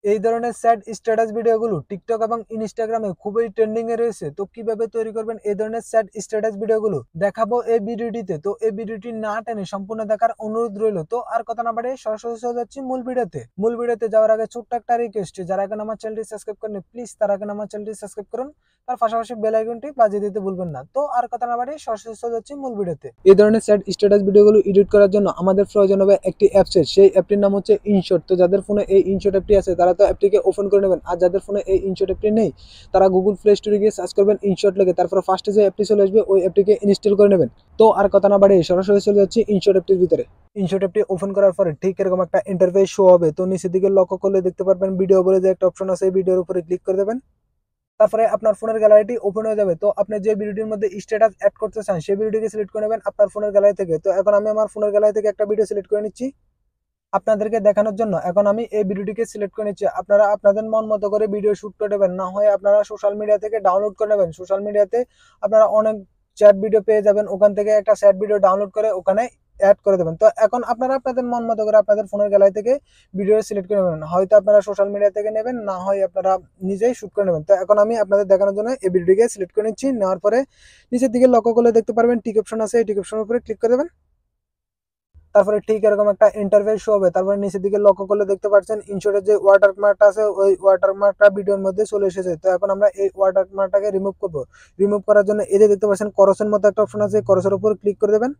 এই ধরনের sad status ভিডিওগুলো টিকটক এবং ইনস্টাগ্রামে খুবই ট্রেন্ডিং এ রয়েছে। তো কিভাবে তৈরি করবেন এই ধরনের স্যাড স্ট্যাটাস ভিডিওগুলো দেখাবো এই ভিডিওটিতে। তো এই ভিডিওটি না টেনে সম্পূর্ণ দেখার অনুরোধ রইল। তো আর কথা না বাড়িয়ে সরাসরি চলে যাচ্ছি মূল ভিডিওতে যাওয়ার আগে ছোট্ট একটা রিকোয়েস্ট, যারা এখন আমার চ্যানেলটি সাবস্ক্রাইব করেন প্লিজ তারা এখন আমার চ্যানেলটি সাবস্ক্রাইব করুন, তার পাশাপাশি বেল আইকনটি বাজিয়ে দিতে ভুলবেন না। তো আর কথা না বাড়িয়ে সরাসরি চলে যাচ্ছি মূল ভিডিওতে। এই ধরনের স্যাড স্ট্যাটাস ভিডিওগুলো এডিট করার জন্য আমাদের প্রয়োজন হবে একটি অ্যাপসের। সেই অ্যাপটির নাম হচ্ছে ইনশট। তো যাদের ফোনে এই ইনশট অ্যাপটি আছে তারা তো অ্যাপটিকে ওপেন করে নেবেন, আর যাদের ফোনে এই ইনশট অ্যাপটি নেই তারা গুগল প্লে স্টোরে গিয়ে সার্চ করবেন ইনশট লেগে, তারপর ফার্স্টে যে অ্যাপটি চলে আসবে ওই অ্যাপটিকে ইনস্টল করে নেবেন। তো আর কথা না বাড়িয়ে সরাসরি চলে যাচ্ছি ইনশট অ্যাপটির ভিতরে। ইনশট অ্যাপটি ওপেন করার পরে ঠিক এরকম একটা ইন্টারফেস শো হবে। তো নিচের দিকে লক্ষ্য করলে দেখতে পারবেন ভিডিও বলে যে একটা অপশন আছে, এই ভিডিওর উপরে ক্লিক করে দেবেন। তারপরে আপনার ফোনের গ্যালারিটি ওপেন হয়ে যাবে। তো আপনি যে ভিডিওটির মধ্যে স্ট্যাটাস অ্যাড করতে চান সেই ভিডিওটিকে সিলেক্ট করে নেবেন আপনার ফোনের গ্যালারি থেকে। তো এখন আমি আমার ফোনের গ্যালারি থেকে একটা ভিডিও সিলেক্ট করে নিচ্ছি আপনাদেরকে দেখানোর জন্য। এখন আমি এই ভিডিওটিকে সিলেক্ট করে নিচ্ছি। আপনারা আপনাদের মন মতো করে ভিডিও শুট করে নেবেন, না হয় আপনারা সোশ্যাল মিডিয়া থেকে ডাউনলোড করে নেবেন। সোশ্যাল মিডিয়াতে আপনারা অনেক চ্যাট ভিডিও পেয়ে যাবেন, ওখান থেকে একটা চ্যাট ভিডিও ডাউনলোড করে ওখানে অ্যাড করে দেবেন। তো এখন আপনারা আপনাদের মন মতো করে আপনাদের ফোনের গ্যালারি থেকে ভিডিও সিলেক্ট করে নেবেন, হয়তো আপনারা সোশ্যাল মিডিয়া থেকে নেবেন, না হয় আপনারা নিজেই শুট করে নেবেন। তো এখন আমি আপনাদের দেখানোর জন্য এই ভিডিওটিকে সিলেক্ট করে নিচ্ছি। নেওয়ার পরে নিচের দিকে লক্ষ্য করলে দেখতে পারবেন টিক অপশন আছে, এই টিক অপশনের উপরে ক্লিক করে দেবেন। তারপরে ঠিক এরকম একটা ইন্টারফেস শো হবে। তারপরে নিচের দিকে লক্ষ্য করলে দেখতে পাচ্ছেন ইনশটের যে ওয়াটারমার্কটা আছে ওই ওয়াটারমার্কটা ভিডিওর মধ্যে চলে এসেছে। তো এখন আমরা এই ওয়াটারমার্কটাকে রিমুভ করব। রিমুভ করার জন্য এই যে দেখতে পাচ্ছেন করসের মতো একটা অপশন আছে, করসের উপর ক্লিক করে দেবেন।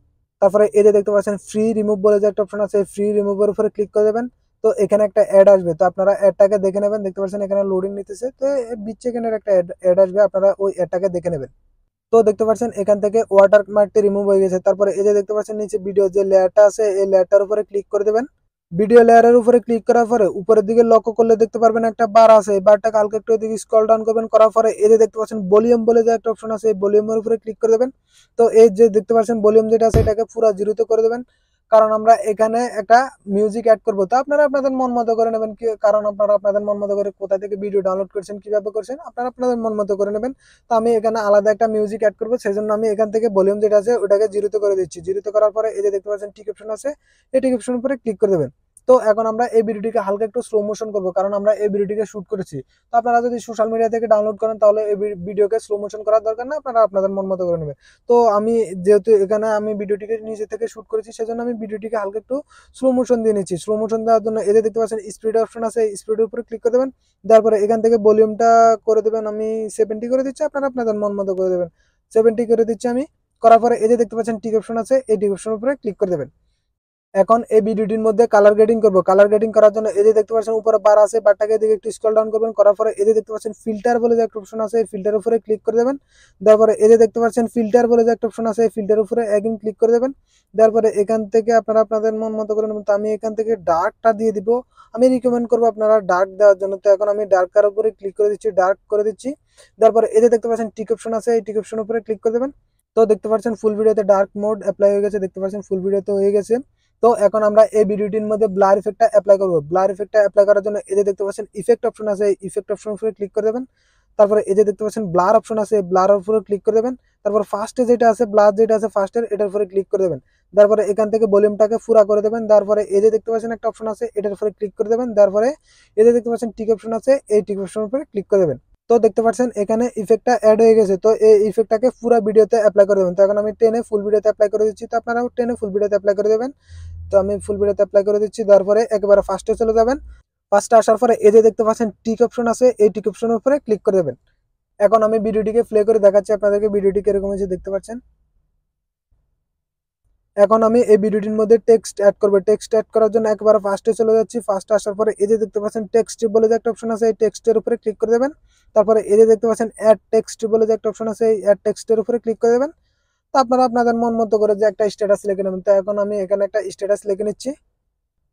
তারপরে এই যে দেখতে পাচ্ছেন ফ্রি রিমুভ বলে যে একটা অপশন আছে, ফ্রি রিমুভের উপরে ক্লিক করে দেবেন। তো এখানে একটা অ্যাড আসবে, তো আপনারা অ্যাডটাকে দেখে নেবেন। দেখতে পাচ্ছেন এখানে লোডিং নিতেছে, তো 20 সেকেন্ডের একটা অ্যাড আসবে, আপনারা ওই অ্যাডটাকে দেখে নেবেন। তো দেখতে পাচ্ছেন এখান থেকে ওয়াটার মার্কটি রিমুভ হয়ে গেছে। তারপরে এই যে দেখতে পাচ্ছেন নিচে ভিডিও যে লেয়ারটা আছে এই লেয়ারটার উপরে ক্লিক করে দেবেন। ভিডিও লেয়ারের উপরে ক্লিক করার পরে উপরের দিকে লক্ষ্য করলে দেখতে পারবেন একটা বার আছে, এই বারটাকে হালকা একটু এদিকে স্ক্রল ডাউন করবেন। করার পরে এই যে দেখতে পাচ্ছেন ভলিউম বলে যে একটা অপশন আছে, এই ভলিউমের উপরে ক্লিক করে দেবেন। তো এই যে দেখতে পাচ্ছেন ভলিউম যেটা আছে এটাকে পুরো জিরোতে করে দেবেন, কারণ আমরা এখানে একটা মিউজিক অ্যাড করবো। তো আপনারা আপনাদের মন মতো করে নেবেন, কারণ আপনারা আপনাদের মন মতো করে কোথা থেকে ভিডিও ডাউনলোড করছেন কিভাবে করছেন আপনারা আপনাদের মন মতো করে নেবেন। তো আমি এখানে আলাদা একটা মিউজিক অ্যাড করবো, সেই জন্য আমি এখান থেকে ভলিউম যেটা আছে ওটাকে জিরোতে করে দিচ্ছি। জিরোতে করার পরে এই যে দেখতে পাচ্ছেন টিক অপশন আছে, এই টিক অপশন উপরে ক্লিক করে দেবেন। তো এখন আমরা এই ভিডিওটিকে হালকা একটু স্লো মোশন করবো, কারণ আমরা এই ভিডিওটিকে শুট করেছি। তো আপনারা যদি সোশ্যাল মিডিয়া থেকে ডাউনলোড করেন তাহলে এই ভিডিওকে স্লো মোশন করার দরকার না, আপনারা আপনাদের মন মতো করে নেবেন। তো আমি যেহেতু এখানে আমি ভিডিওটিকে নিজে থেকে শুট করেছি সেজন্য আমি ভিডিওটিকে হালকা একটু স্লো মোশন দিয়ে নিচ্ছি। স্লো মোশন দেওয়ার জন্য এই যে দেখতে পাচ্ছেন স্পিড অপশন আছে, স্পিডের উপরে ক্লিক করে দেবেন। তারপরে এখান থেকে ভলিউমটা করে দেবেন, আমি 70 করে দিচ্ছি, আপনারা আপনাদের মন মতো করে দেবেন। 70 করে দিচ্ছি আমি। করার পরে এই যে দেখতে পাচ্ছেন টিক অপশন আছে, এই টিক অপশনের উপরে ক্লিক করে দেবেন। এখন এই ভিডিওটির মধ্যে কালার গ্রেডিং করব। কালার গ্রেডিং করার জন্য এই যে দেখতে পাচ্ছেন উপরে বার আছে, বারটাকে এদিকে একটু স্ক্রল ডাউন করবেন। করার পরে এই যে দেখতে পাচ্ছেন ফিল্টার বলে যে একটা অপশন আছে, এই ফিল্টার উপরে ক্লিক করে দেবেন। তারপরে এই যে দেখতে পাচ্ছেন ফিল্টার বলে যে একটা অপশন আছে, এই ফিল্টার উপরে একদিন ক্লিক করে দেবেন। তারপরে এখান থেকে আপনারা আপনাদের মন মতো করে নেবেন। তো আমি এখান থেকে ডার্কটা দিয়ে দিব, আমি রিকমেন্ড করবো আপনারা ডার্ক দেওয়ার জন্য। তো এখন আমি ডার্কার উপরে ক্লিক করে দিচ্ছি, ডার্ক করে দিচ্ছি। তারপরে এই যে দেখতে পাচ্ছেন টিক অপশন আছে, এই টিক অপশন উপরে ক্লিক করে দেবেন। তো দেখতে পাচ্ছেন ফুল ভিডিওতে ডার্ক মোড অ্যাপ্লাই হয়ে গেছে, দেখতে পাচ্ছেন ফুল ভিডিওতে হয়ে গেছে। তো এখন আমরা এই ভিডিওটির মধ্যে ব্লার ইফেক্টটা অ্যাপ্লাই করব। ব্লার ইফেক্টটা অ্যাপ্লাই করার জন্য এই যে দেখতে পাচ্ছেন ইফেক্ট অপশন আছে, এই ইফেক্ট অপশন উপরে ক্লিক করে দেবেন। তারপরে এই যে দেখতে পাচ্ছেন ব্লার অপশন আছে, ব্লার উপরে ক্লিক করে দেবেন। তারপর ফার্স্টে যেটা আছে ব্লার যেটা আছে ফার্স্টের এটার উপরে ক্লিক করে দেবেন। তারপরে এখান থেকে ভলিউমটাকে পুরা করে দেবেন। তারপরে এই যে দেখতে পাচ্ছেন একটা অপশন আছে এটার উপরে ক্লিক করে দেবেন। তারপরে এই যে দেখতে পাচ্ছেন টিক অপশন আছে, এই টিক অপশনের উপরে ক্লিক করে দেবেন। তো দেখতে পাচ্ছেন এখানে ইফেক্টটা অ্যাড হয়ে গেছে। তো এই ইফেক্টটাকে পুরো ভিডিওতে অ্যাপ্লাই করে দেবেন। তো এখন আমি টেনে ফুল ভিডিওতে অ্যাপ্লাই করে দিচ্ছি, তো আপনারাও টেনে ফুল ভিডিওতে অ্যাপ্লাই করে দেবেন। তো আমি ফুল ভিডিওতে অ্যাপ্লাই করে দিচ্ছি। তারপরে একেবারে ফার্স্টে চলে যাবেন। ফার্স্টে আসার পরে এই যে দেখতে পাচ্ছেন টিক অপশন আছে, এই টিক অপশনের উপরে ক্লিক করে দেবেন। এখন আমি ভিডিওটিকে প্লে করে দেখাচ্ছি আপনাদেরকে ভিডিওটি কিরকম হয়েছে দেখতে পাচ্ছেন। এখন আমি এই ভিডিওটির মধ্যে টেক্সট অ্যাড করব। টেক্সট অ্যাড করার জন্য একবার ফার্স্টে চলে যাচ্ছি। ফার্স্টে আসার পরে এই যে দেখতে পাচ্ছেন টেক্সট বলে যে একটা অপশন আছে, এই টেক্সটের উপরে ক্লিক করে দেবেন। তারপরে এই যে দেখতে পাচ্ছেন অ্যাড টেক্সট বলে যে একটা অপশন আছে, এই অ্যাড টেক্সটের উপরে ক্লিক করে দেবেন। তো আপনারা আপনাদের মন মতো করে যে একটা স্ট্যাটাস লিখে নেবেন। তো এখন আমি এখানে একটা স্ট্যাটাস লিখে নিচ্ছি।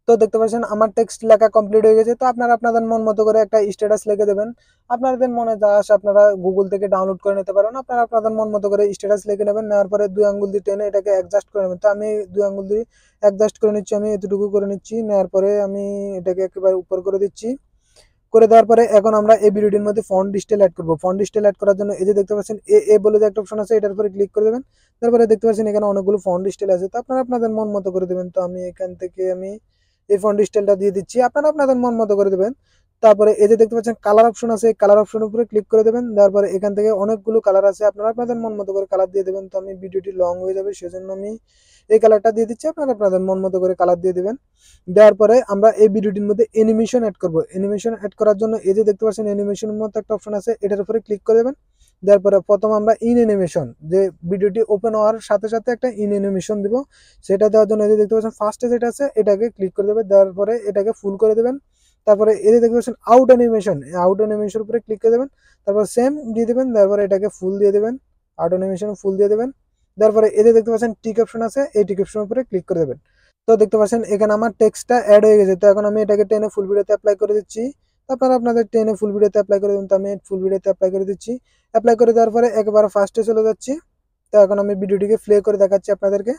তো দেখতে পাচ্ছেন আমার টেক্সট লেখা কমপ্লিট হয়ে গেছে। তো আপনারা আপনাদের মন মতো করে একটা স্ট্যাটাস লিখে দেবেন। আপনাদের মনে যা আসে আপনারা গুগল থেকে ডাউনলোড করে নিতে পারেন। আপনারা আপনাদের মন মতো করে স্ট্যাটাস লিখে নেবেন। নেওয়ার পরে 2 আঙ্গুল দিয়ে টেনে এটাকে অ্যাডজাস্ট করে নেবেন। তো আমি 2 আঙ্গুল দিয়ে অ্যাডজাস্ট করে নিচ্ছি, আমি এতটুকু করে নিচ্ছি। নেওয়ার পরে আমি এটাকে একেবারে উপর করে দিচ্ছি। করে দেওয়ার পরে এখন আমরা এই ভিডিওটির মধ্যে ফন্ট স্টাইল অ্যাড করব। ফন্ট স্টাইল অ্যাড করার জন্য এই যে দেখতে পাচ্ছেন এ বলে যে একটা অপশন আছে, এটার উপরে ক্লিক করে দেবেন। তারপরে দেখতে পাচ্ছেন এখানে অনেকগুলো ফন্ট স্টাইল আছে, তো আপনারা আপনাদের মন মতো করে দেবেন। তো আমি এখান থেকে এই ফন্ট স্টাইলটা দিয়ে দিচ্ছি, আপনারা আপনাদের মন মতো করে দেবেন। তারপরে এই যে দেখতে পাচ্ছেন কালার অপশন আছে, কালার অপশনের উপরে ক্লিক করে দেবেন। তারপরে এখান থেকে অনেকগুলো কালার আছে, আপনারা আপনাদের মন মতো করে কালার দিয়ে দেবেন। তো আমি ভিডিওটি লং হয়ে যাবে, সেজন্য আমি এই কালারটা দিয়ে দিচ্ছি, আপনারা আপনাদের মন মতো করে কালার দিয়ে দিবেন। দেওয়ার পরে আমরা এই ভিডিওটির মধ্যে অ্যানিমেশন অ্যাড করব। অ্যানিমেশন অ্যাড করার জন্য এই যে দেখতে পাচ্ছেন অ্যানিমেশনের মতো একটা অপশন আছে, এটার উপরে ক্লিক করে দেবেন। দেওয়ার পরে প্রথম আমরা ইন অ্যানিমেশন, যে ভিডিওটি ওপেন হওয়ার সাথে সাথে একটা ইন অ্যানিমেশন দিব, সেটা দেওয়ার জন্য এই যে দেখতে পাচ্ছেন ফার্স্টে যেটা আছে এটাকে ক্লিক করে দেবেন। দেওয়ার পরে এটাকে ফুল করে দেবেন। তারপরে এই যে দেখতে পাচ্ছেন আউট অ্যানিমেশন, আউট অ্যানিমেশনের উপরে ক্লিক করে দেবেন। তারপর সেম দিয়ে দেবেন, তারপরে এটাকে ফুল দিয়ে দেবেন, আউট অ্যানিমেশন ফুল দিয়ে দেবেন। তারপরে এই যে দেখতে পাচ্ছেন টিক অপশন আছে, এই টিক অপশনের উপরে ক্লিক করে দেবেন। তো দেখতে পাচ্ছেন এখানে আমার টেক্সটটা অ্যাড হয়ে গেছে। তো এখন আমি এটাকে টেনে ফুল ভিডিওতে অ্যাপ্লাই করে দিচ্ছি। আপনারা আপনাদের টেনে ফুল ভিডিওতে অ্যাপ্লাই করে দেবেন। তো আমি ফুল ভিডিওতে অ্যাপ্লাই করে দিচ্ছি। অ্যাপ্লাই করে দেওয়ার পরে একবার ফার্স্টে চলে যাচ্ছি। তো এখন আমি ভিডিওটিকে প্লে করে দেখাচ্ছি আপনাদেরকে।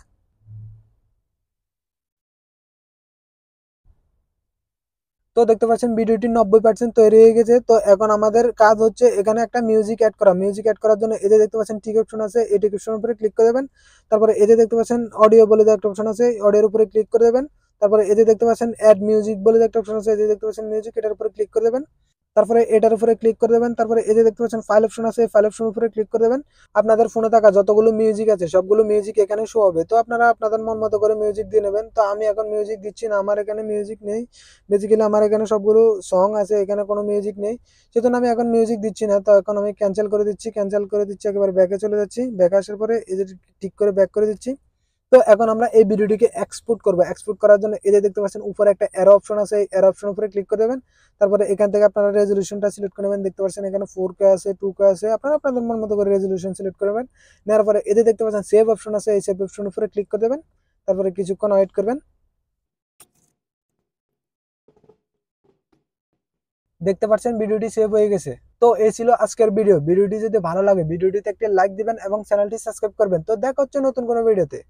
তো দেখতে পাচ্ছেন ভিডিওটি 90% তৈরি হয়ে গেছে। তো এখন আমাদের কাজ হচ্ছে এখানে একটা মিউজিক অ্যাড করা। মিউজিক অ্যাড করার জন্য এই যে দেখতে পাচ্ছেন টিক অপশন আছে, এই টিক অপশনের উপরে ক্লিক করে দেবেন। তারপরে এই যে দেখতে পাচ্ছেন অডিও বলে যে একটা অপশন আছে, অডিওর উপরে ক্লিক করে দেবেন। তারপরে এই যে দেখতে পাচ্ছেন অ্যাড মিউজিক বলে যে একটা অপশন আছে, এই যে দেখতে পাচ্ছেন মিউজিক, এটার উপরে ক্লিক করে দেবেন। তারপরে এটার উপরে ক্লিক করে দেবেন। তারপরে এই যে দেখতে পাচ্ছেন ফাইল অপশন আছে, ফাইল অপশনের উপরে ক্লিক করে দেবেন। আপনাদের ফোনে থাকা যতগুলো মিউজিক আছে সবগুলো মিউজিক এখানে শো হবে। তো আপনারা আপনাদের মন মতো করে মিউজিক দিয়ে নেবেন। তো আমি এখন মিউজিক দিচ্ছি না, আমার এখানে মিউজিক নেই। বেসিক্যালি আমার এখানে সবগুলো সং আছে, এখানে কোনো মিউজিক নেই, সেজন্য আমি এখন মিউজিক দিচ্ছি না। তো এখন আমি ক্যান্সেল করে দিচ্ছি, ক্যান্সেল করে দিচ্ছি, একেবারে ব্যাকে চলে যাচ্ছি। ব্যাকে আসার পরে এই যে ঠিক করে ব্যাক করে দিচ্ছি। তো এখন আমরা এই ভিডিওটিকে এক্সপোর্ট করব। এক্সপোর্ট করার জন্য এই যে দেখতে পাচ্ছেন উপরে একটা অ্যারো অপশন আছে, এই অ্যারো অপশনের উপরে ক্লিক করে দেবেন। তারপরে এখান থেকে আপনারা রেজলিউশনটা সিলেক্ট করে নেবেন। দেখতে পাচ্ছেন এখানে 4K আছে, 2K আছে, আপনারা আপনাদের মন মতো করে রেজলিউশন সিলেক্ট করবেন। নেওয়ার পরে এই যে দেখতে পাচ্ছেন সেভ অপশন আছে, এই সেভ অপশনের উপরে ক্লিক করে দেবেন। তারপরে কিছুক্ষণ ওয়েট করবেন। দেখতে পাচ্ছেন ভিডিওটি সেভ হয়ে গেছে। তো এই ছিল আজকের ভিডিও। ভিডিওটি যদি ভালো লাগে ভিডিওটিতে একটা লাইক দিবেন এবং চ্যানেলটি সাবস্ক্রাইব করবেন। তো দেখা হচ্ছে নতুন কোনো ভিডিওতে।